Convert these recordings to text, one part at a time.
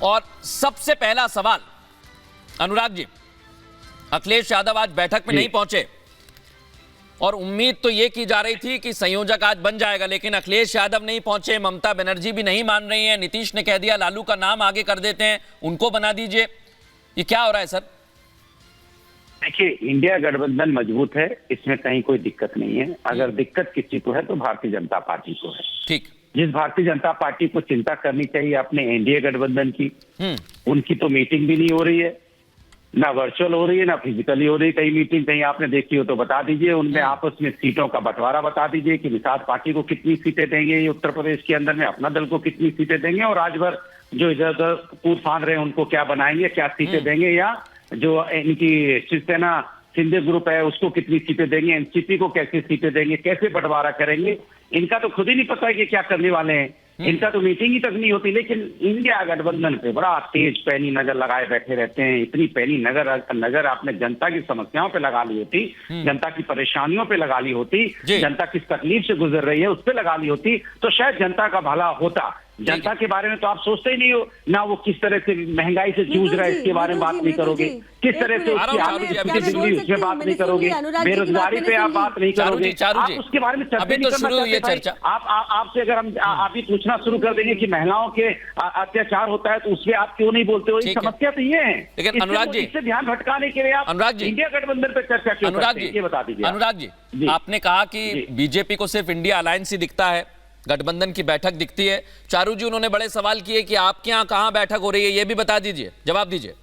और सबसे पहला सवाल, अनुराग जी, अखिलेश यादव आज बैठक में नहीं पहुंचे और उम्मीद तो यह की जा रही थी कि संयोजक आज बन जाएगा, लेकिन अखिलेश यादव नहीं पहुंचे, ममता बनर्जी भी नहीं मान रही हैं, नीतीश ने कह दिया लालू का नाम आगे कर देते हैं, उनको बना दीजिए। ये क्या हो रहा है सर? देखिए, इंडिया गठबंधन मजबूत है, इसमें कहीं कोई दिक्कत नहीं है। अगर दिक्कत किसी को है तो भारतीय जनता पार्टी को है। ठीक, जिस भारतीय जनता पार्टी को चिंता करनी चाहिए अपने एनडीए गठबंधन की, उनकी तो मीटिंग भी नहीं हो रही है, ना वर्चुअल हो रही है ना फिजिकली हो रही है। कहीं मीटिंग कहीं आपने देखी हो तो बता दीजिए। उनमें आपस में सीटों का बंटवारा बता दीजिए कि निषाद पार्टी को कितनी सीटें देंगे ये उत्तर प्रदेश के अंदर में, अपना दल को कितनी सीटें देंगे, और राजभर जो इधर उधर कूद फांद रहे हैं उनको क्या बनाएंगे, क्या सीटें देंगे, या जो इनकी शिवसेना शिंदे ग्रुप है उसको कितनी सीटें देंगे, एनसीपी को कैसे सीटें देंगे, कैसे बंटवारा करेंगे। इनका तो खुद ही नहीं पता है कि क्या करने वाले हैं। इनका तो मीटिंग ही तक नहीं होती। लेकिन इंडिया गठबंधन पे बड़ा तेज पैनी नजर लगाए बैठे रहते हैं। इतनी पैनी नजर आपने जनता की समस्याओं पे लगा ली होती, जनता की परेशानियों पे लगा ली होती, जनता किस तकलीफ से गुजर रही है उस पे लगा ली होती, तो शायद जनता का भला होता। जनता के बारे में तो आप सोचते ही नहीं हो ना। वो किस तरह से महंगाई से जूझ रहा है इसके बारे में बात नहीं करोगे, किस तरह से उसकी आर्थिक जिंदगी उसमें बात नहीं करोगे, बेरोजगारी पे आप बात नहीं करोगे, आप उसके बारे में चर्चा नहीं करना चाहते। आपसे अगर हम आप ही पूछना शुरू कर देंगे कि महिलाओं के अत्याचार होता है तो उसमें आप क्यों नहीं बोलते हो? ये समस्या तो ये है। लेकिन अनुराग जी, इससे ध्यान भटकाने के लिए आप इंडिया गठबंधन पर चर्चा क्यों करते हैं, ये बता दीजिए। अनुराग जी, आपने कहा कि बीजेपी को सिर्फ इंडिया अलायंस ही दिखता है, गठबंधन की बैठक दिखती है। चारू जी, उन्होंने बड़े सवाल किए कि आपके यहां कहां बैठक हो रही है, यह भी बता दीजिए, जवाब दीजिए।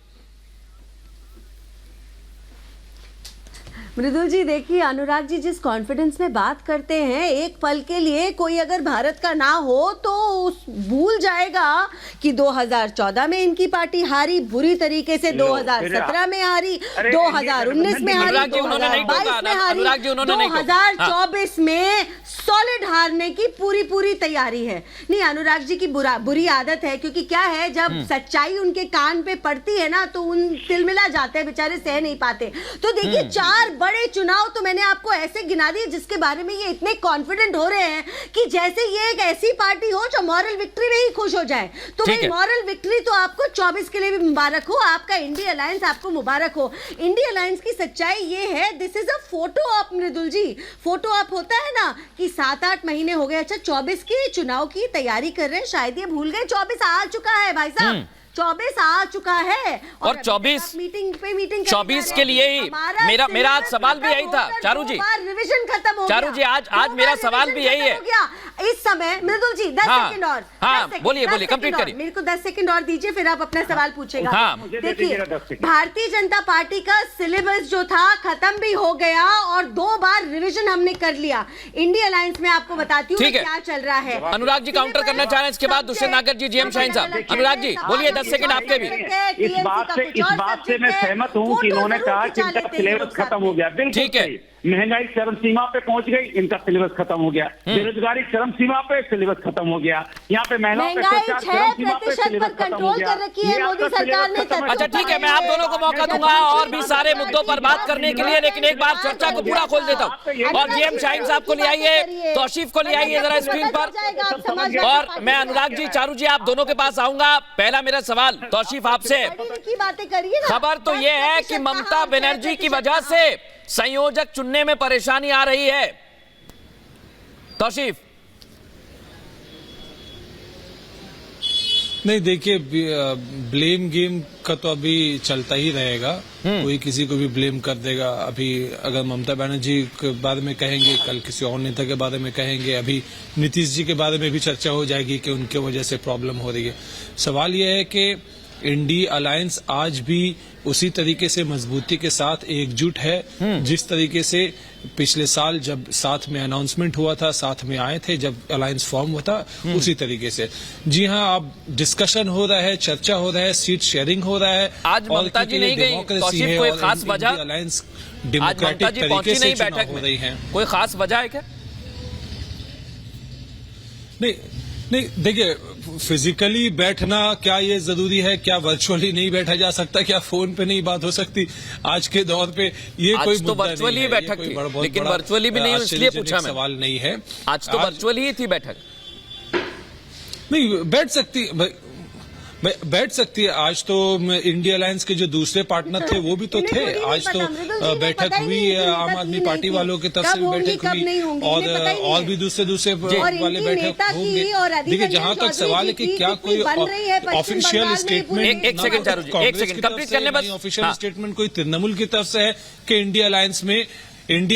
मृदुल जी, देखिए अनुराग जी जिस कॉन्फिडेंस में बात करते हैं, एक पल के लिए कोई अगर भारत का ना हो तो भूल जाएगा कि 2014 में इनकी पार्टी हारी बुरी तरीके से, 2017 में हारी, 2019 में हारी, 2022 में हारी, 2024 में सॉलिड हारने की पूरी तैयारी है। नहीं, अनुराग जी की बुरी आदत है, क्योंकि क्या है, जब सच्चाई उनके कान पे पड़ती है ना तो उन तिलमिला जाते हैं, बेचारे सह नहीं पाते। तो देखिए, 4 बड़े चुनाव तो मैंने आपको ऐसे गिना दिए जिसके बारे में ये इतने कॉन्फिडेंट हो रहे हैं कि जैसे ये एक ऐसी पार्टी हो जो मॉरल विक्ट्री में ही खुश हो जाए। तो भाई, मॉरल विक्ट्री तो आपको 24 के लिए भी मुबारक हो, आपका इंडिया अलायंस आपको मुबारक हो। इंडिया अलायंस की सच्चाई ये है, this is a photo op. Mridul ji, photo op होता है ना कि 7-8 महीने हो गए, अच्छा 24 के चुनाव की तैयारी कर रहे हैं, शायद ये भूल गए 24 आ चुका है भाई साहब, 24 आ चुका है और 24 24 के लिए ही मेरा आज सवाल भी यही था। चारू जी, रिवीजन खत्म हो गया। चारू जी, आज मेरा सवाल भी यही है। इस समय मृदुल जी 10 सेकंड और, बोलिए कंप्लीट करिए। मेरे को 10 सेकंड और दीजिए, फिर आप अपना सवाल पूछेगा। देखिए, भारतीय जनता पार्टी का सिलेबस जो था खत्म भी हो गया और 2 बार रिविजन हमने कर लिया। इंडिया अलायंस में आपको बताती हूँ क्या चल रहा है। अनुराग जी काउंटर करना चाह रहे हैं, इसके बाद दुष्यंत नागर जी, जीएम शाहीन साहब। अनुराग जी बोलिए, 10 सेकंड आपके भी। इस बात से मैं सहमत हूँ कि इन्होंने कहा कि इनका सिलेबस खत्म हो गया। बिल्कुल ठीक है। महंगाई चरम सीमा पे पहुंच गई, इनका सिलेबस खत्म हो गया। बेरोजगारी चरम सीमा पे, सिलेबस खत्म हो गया। यहाँ पे महिलाओं पे अत्याचार चरम सीमा पे, सिलेबस खत्म हो गया। मोदी सरकार ने। अच्छा ठीक है, मैं आप दोनों को मौका दूंगा और भी सारे मुद्दों पर बात करने के लिए, लेकिन एक बार चर्चा को पूरा खोल देता हूँ और जीएम शाहीन साहब को ले आइए, तौसीफ को ले आइए जरा स्क्रीन पर, और मैं अनुराग जी, चारू जी, आप दोनों के पास आऊंगा। पहला मेरा सवाल तौसीफ आपसे, खबर तो यह है कि ममता बनर्जी की वजह से संयोजक चुनने में परेशानी आ रही है। तौसीफ। नहीं, देखिए, ब्लेम गेम का तो अभी चलता ही रहेगा, कोई किसी को भी ब्लेम कर देगा। अभी अगर ममता बनर्जी के बारे में कहेंगे, कल किसी और नेता के बारे में कहेंगे, अभी नीतीश जी के बारे में भी चर्चा हो जाएगी कि उनके वजह से प्रॉब्लम हो रही है। सवाल यह है कि इंडिया अलायंस आज भी उसी तरीके से मजबूती के साथ एकजुट है जिस तरीके से पिछले साल जब साथ में अनाउंसमेंट हुआ था, साथ में आए थे जब अलायंस फॉर्म हुआ था, उसी तरीके से। जी हाँ, अब डिस्कशन हो रहा है, चर्चा हो रहा है, सीट शेयरिंग हो रहा है। आज ममता जी नहीं गई, तौसीफ, कोई खास वजह? अलायंस डेमोक्रेटिक तरीके से चुनाव हो रही है, कोई खास वजह है क्या? नहीं, देखिए, फिजिकली बैठना क्या ये जरूरी है? क्या वर्चुअली नहीं बैठा जा सकता? क्या फोन पे नहीं बात हो सकती? आज के दौर पे ये कोई तो वर्चुअली बैठक थी, लेकिन वर्चुअली भी नहीं, इसलिए पूछा मैं। सवाल नहीं है, आज तो वर्चुअली ही थी बैठक। नहीं बैठ सकती। बैठ सकती है। आज तो इंडिया अलायंस के जो दूसरे पार्टनर थे वो भी तो थे। आज तो बैठक हुई है, आम आदमी पार्टी वालों की तरफ से भी बैठक हुई और भी दूसरे वाले बैठक होंगे। देखिए, जहां तक सवाल है कि क्या कोई ऑफिशियल स्टेटमेंट, एक सेकंड चारू जी, एक सेकंड कंप्लीट करने बस। ऑफिशियल स्टेटमेंट कोई तृणमूल की तरफ से है कि इंडिया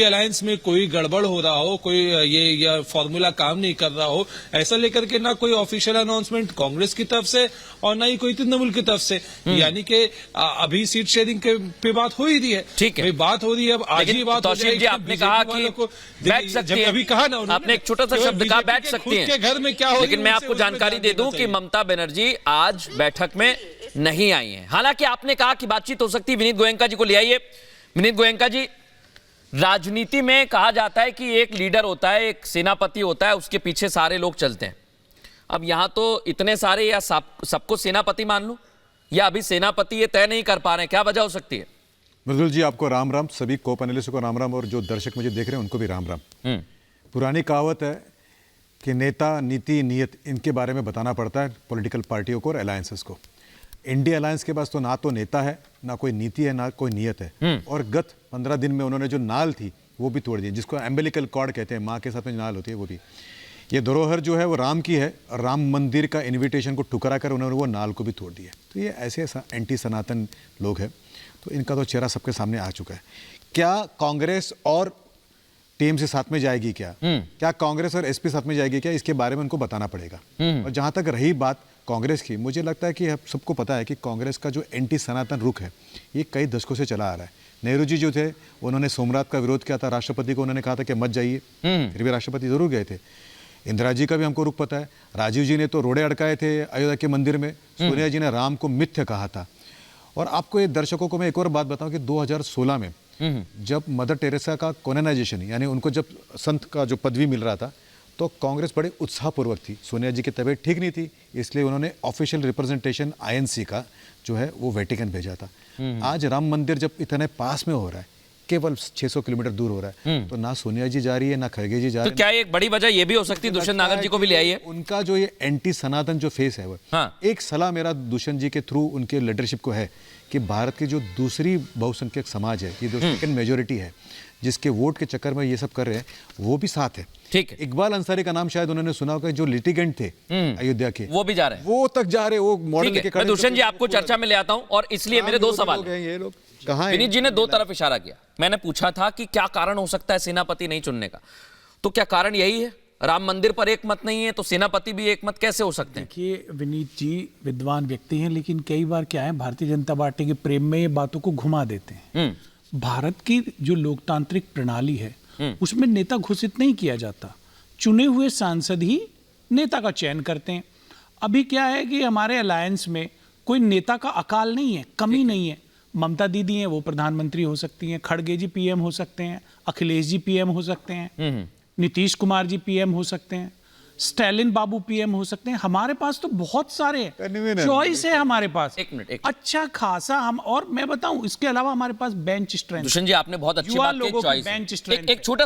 अलायंस में कोई गड़बड़ हो रहा हो, कोई ये फॉर्मूला काम नहीं कर रहा हो, ऐसा लेकर के ना कोई ऑफिशियल अनाउंसमेंट कांग्रेस की तरफ से और ना ही कोई तृणमूल की तरफ से। यानी कि अभी सीट शेयरिंग पे बात हो ही रही है। ठीक है, बात हो रही है। अब आज ही बात हो तौसीफ जी, आपने कहा कि बैठ सकती है, अभी कहा ना आपने एक छोटा सा शब्द कहा बैठ सकती है, घर में क्या हो। लेकिन मैं आपको जानकारी दे दूं कि ममता बनर्जी आज बैठक में नहीं आई है। हालांकि आपने कहा कि बातचीत हो सकती है, विनीत गोयनका जी को ले आइए। विनीत गोयनका जी, राजनीति में कहा जाता है कि एक लीडर होता है, एक सेनापति होता है, उसके पीछे सारे लोग चलते हैं। अब यहां तो इतने सारे, या सबको सेनापति मान लूं, या अभी सेनापति ये तय नहीं कर पा रहे हैं, क्या वजह हो सकती है? मृदुल जी, आपको राम राम, सभी को पैनलिस्ट को राम राम, और जो दर्शक मुझे देख रहे हैं उनको भी राम राम। पुरानी कहावत है कि नेता, नीति, नीयत, इनके बारे में बताना पड़ता है पॉलिटिकल पार्टियों को और अलायंसेस को। इंडिया अलायंस के पास तो ना तो नेता है, ना कोई नीति है, ना कोई नियत है। और गत 15 दिन में उन्होंने जो नाल थी वो भी तोड़ दी, जिसको एम्बिलिकल कॉर्ड कहते हैं, माँ के साथ में नाल होती है वो भी। ये धरोहर जो है वो राम की है, और राम मंदिर का इन्विटेशन को ठुकरा कर उन्होंने वो नाल को भी तोड़ दिया। तो ये ऐसे एंटी सनातन लोग हैं, तो इनका तो चेहरा सबके सामने आ चुका है। क्या कांग्रेस और टीएमसी साथ में जाएगी? क्या कांग्रेस और एसपी साथ में जाएगी? क्या इसके बारे में उनको बताना पड़ेगा। और जहां तक रही बात कांग्रेस की, मुझे लगता है कि अब सबको पता है कि कांग्रेस का जो एंटी सनातन रुख है ये कई दशकों से चला आ रहा है। नेहरू जी जो थे उन्होंने सोमनाथ का विरोध किया था, राष्ट्रपति को उन्होंने कहा था कि मत जाइए, फिर भी राष्ट्रपति जरूर गए थे। इंदिरा जी का भी हमको रुख पता है। राजीव जी ने तो रोड़े अड़काए थे अयोध्या के मंदिर में, सोनिया जी ने राम को मिथ्य कहा था। और आपको ये दर्शकों को मैं एक और बात बताऊं कि 2016 में जब मदर टेरेसा का कॉनोनाइजेशन, यानी उनको जब संत का जो पदवी मिल रहा था, तो कांग्रेस बड़े उत्साहपूर्वक थी। सोनिया जी की तबीयत ठीक नहीं थी, इसलिए उन्होंने ऑफिशियल रिप्रेजेंटेशन आईएनसी का जो है वो वेटिकन भेजा था। आज राम मंदिर जब इतने पास में हो रहा है, केवल 600 किलोमीटर दूर हो रहा है, तो ना सोनिया जी जा रही है, ना खड़गे जी जा रहे हैं। तो क्या एक बड़ी वजह ये भी हो सकती है, दुष्यंत नागर जी को भी ले आइए, उनका जो ये एंटी सनातन जो फेस है वो। एक सलाह मेरा दुष्यंत जी के थ्रू उनके लीडरशिप को है कि भारत की जो दूसरी बहुसंख्यक समाज है, ये जो सेकंड मेजोरिटी है, जिसके वोट के चक्कर में ये सब कर रहे हैं, वो भी साथ है। ठीक है, इकबाल अंसारी का नाम शायद उन्होंने सुना होगा, जो लिटिगेंट थे अयोध्या के, वो भी जा रहे हैं, वो तक जा रहे हैं, वो मॉडल लेके खड़े। मैं दुष्यंत जी आपको चर्चा में ले आता हूं, और इसलिए मेरे दो सवाल हैं। ये लोग कहां हैं? विनीत जी ने दो तरफ इशारा किया। मैंने पूछा था कि क्या कारण हो सकता है सेनापति नहीं चुनने का, तो क्या कारण यही है? राम मंदिर पर एक मत नहीं है तो सेनापति भी एक मत कैसे हो सकते हैं? देखिए, विनीत जी विद्वान व्यक्ति हैं, लेकिन कई बार क्या है, भारतीय जनता पार्टी के प्रेम में ये बातों को घुमा देते हैं। भारत की जो लोकतांत्रिक प्रणाली है उसमें नेता घोषित नहीं किया जाता, चुने हुए सांसद ही नेता का चयन करते हैं। अभी क्या है कि हमारे अलायंस में कोई नेता का अकाल नहीं है, कमी नहीं है। ममता दीदी हैं, वो प्रधानमंत्री हो सकती हैं, खड़गे जी पीएम हो सकते हैं, अखिलेश जी पीएम हो सकते हैं, नीतीश कुमार जी पीएम हो सकते हैं, स्टैलिन बाबू पीएम हो सकते हैं। हमारे पास तो बहुत सारे चॉइस है हमारे पास, एक मिनट, अच्छा खासा। हम, और मैं बताऊं, इसके अलावा हमारे पास बेंच स्ट्रेंथ। दुष्यंत जी आपने बहुत अच्छी बात की, चॉइस। बेंच स्ट्रेंथ एक छोटा